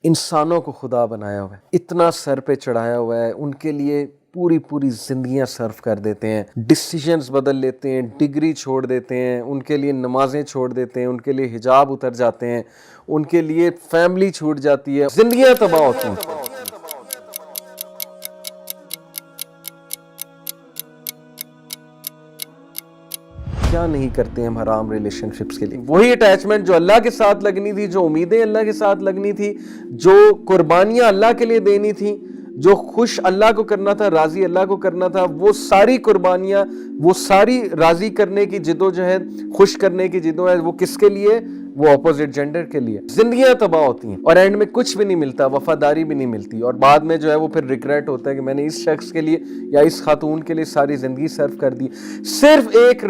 انسانوں کو خدا بنایا ہوا ہے، اتنا سر پہ چڑھایا ہوا ہے، ان کے لیے پوری پوری زندگیاں صرف کر دیتے ہیں، ڈیسیجنز بدل لیتے ہیں، ڈگری چھوڑ دیتے ہیں، ان کے لیے نمازیں چھوڑ دیتے ہیں، ان کے لیے حجاب اتر جاتے ہیں، ان کے لیے فیملی چھوٹ جاتی ہے، زندگیاں تباہ ہوتی ہیں۔ کیا نہیں کرتے ہم حرام ریلیشن شپس کے لیے؟ وہی اٹیچمنٹ جو اللہ کے ساتھ لگنی تھی، جو امیدیں اللہ کے ساتھ لگنی تھی، جو قربانیاں اللہ کے لیے دینی تھی، جو خوش اللہ کو کرنا تھا، راضی اللہ کو کرنا تھا، وہ ساری قربانیاں، وہ ساری راضی کرنے کی جدوجہد، خوش کرنے کی جدوجہد، وہ کس کے لیے؟ وہ اپوزٹ جینڈر کے لیے۔ زندگیاں تباہ ہوتی ہیں اور اینڈ میں کچھ بھی نہیں ملتا، وفاداری بھی نہیں ملتی، اور بعد میں جو ہے وہ پھر ریگریٹ ہوتا ہے کہ میں نے اس شخص کے لیے یا اس خاتون کے لیے ساری زندگی صرف کر دی۔ صرف ایک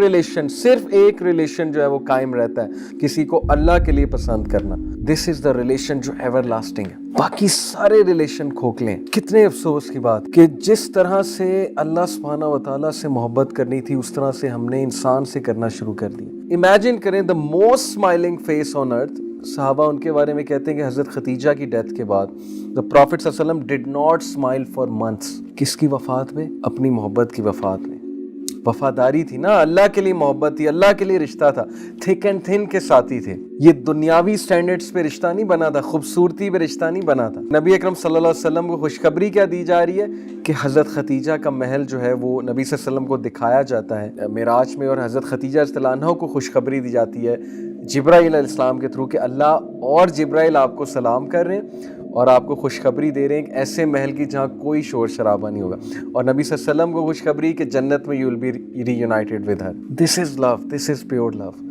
ریلیشن جو ہے وہ قائم رہتا ہے، کسی کو اللہ کے لیے پسند کرنا۔ دس از دا ریلیشن جو ایور لاسٹنگ ہے، باقی سارے ریلیشن کھوکھلے ہیں۔ کتنے افسوس کی بات کہ جس طرح سے اللہ سبحانہ و تعالیٰ سے محبت کرنی تھی، اس طرح سے ہم نے انسان سے کرنا شروع کر دیا۔ امیجن کریں the most smiling face on earth، صحابہ ان کے بارے میں کہتے ہیں کہ حضرت خدیجہ کی ڈیتھ کے بعد the Prophet صلی اللہ علیہ وسلم did not smile for months۔ کس کی وفات میں؟ اپنی محبت کی وفات میں۔ وفاداری تھی نا، اللہ کے لیے محبت تھی، اللہ کے لیے رشتہ تھا، تھک اینڈ تھن کے ساتھی تھے۔ یہ دنیاوی سٹینڈرڈز پہ رشتہ نہیں بنا تھا، خوبصورتی پہ رشتہ نہیں بنا تھا۔ نبی اکرم صلی اللہ علیہ وسلم کو خوشخبری کیا دی جا رہی ہے کہ حضرت خدیجہ کا محل جو ہے وہ نبی صلی اللہ علیہ وسلم کو دکھایا جاتا ہے معراج میں، اور حضرت خدیجہ رضی اللہ عنہا کو خوشخبری دی جاتی ہے جبرائیل علیہ السلام کے تھرو کہ اللہ اور جبرائیل آپ کو سلام کر رہے ہیں اور آپ کو خوشخبری دے رہے ہیں کہ ایسے محل کی جہاں کوئی شور شرابہ نہیں ہوگا، اور نبی صلی اللہ علیہ وسلم کو خوشخبری کہ جنت میں you'll be reunited with her۔ This is love, this is pure love۔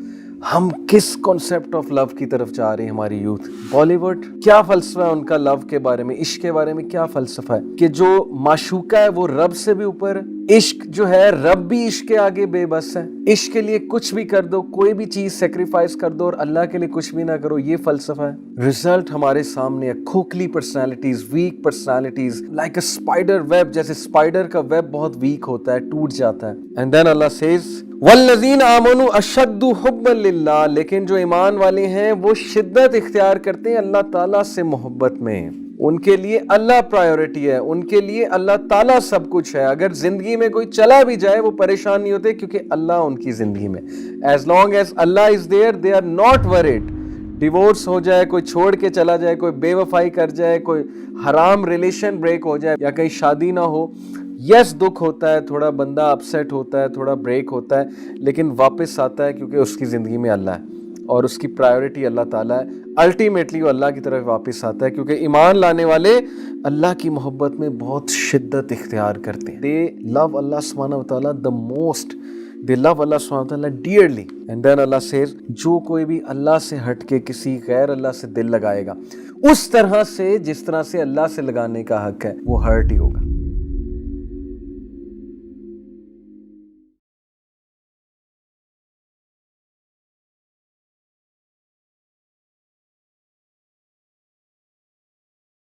ہم کس کانسیپٹ آف لو کی طرف جا رہے ہیں؟ ہماری یوتھ بالی ووڈ کیا فلسفہ ہے ان کا لو کے بارے میں، عشق کے بارے میں کیا فلسفہ ہے کہ جو معشوقہ ہے وہ رب سے بھی اوپر، عشق جو ہے رب بھی عشق کے آگے بے بس ہے، عشق کے لیے کچھ بھی کر دو، کوئی بھی چیز سیکریفائز کر دو اور اللہ کے لیے کچھ بھی نہ کرو، یہ فلسفہ ہے۔ رزلٹ ہمارے سامنے ہے، کھوکھلی personalities, weak personalities, like a spider web, جیسے اسپائڈر کا ویب بہت ویک ہوتا ہے، ٹوٹ جاتا ہے۔ اینڈ دین اللہ سیز والذین آمنوا اشد حبا للہ، لیکن جو ایمان والے ہیں وہ شدت اختیار کرتے ہیں اللہ تعالیٰ سے محبت میں، ان کے لیے اللہ پرائیورٹی ہے، ان کے لیے اللہ تعالیٰ سب کچھ ہے۔ اگر زندگی میں کوئی چلا بھی جائے وہ پریشان نہیں ہوتے کیونکہ اللہ ان کی زندگی میں، as long as Allah is there they are not worried۔ Divorce ہو جائے، کوئی چھوڑ کے چلا جائے، کوئی بے وفائی کر جائے، کوئی حرام ریلیشن بریک ہو جائے یا کہیں شادی نہ ہو، یس دکھ ہوتا ہے، تھوڑا بندہ اپسیٹ ہوتا ہے، تھوڑا بریک ہوتا ہے، لیکن واپس آتا ہے کیونکہ اس کی زندگی میں اللہ ہے اور اس کی پرائیورٹی اللہ تعالیٰ ہے۔ الٹیمیٹلی وہ اللہ کی طرف واپس آتا ہے کیونکہ ایمان لانے والے اللہ کی محبت میں بہت شدت اختیار کرتے ہیں۔ They love Allah subhanahu wa ta'ala the most۔ They love Allah subhanahu wa ta'ala dearly۔ And then Allah says جو کوئی بھی اللہ سے ہٹ کے کسی غیر اللہ سے دل لگائے گا اس طرح سے جس طرح سے اللہ سے لگانے کا حق ہے وہ ہرٹ ہی ہوگا۔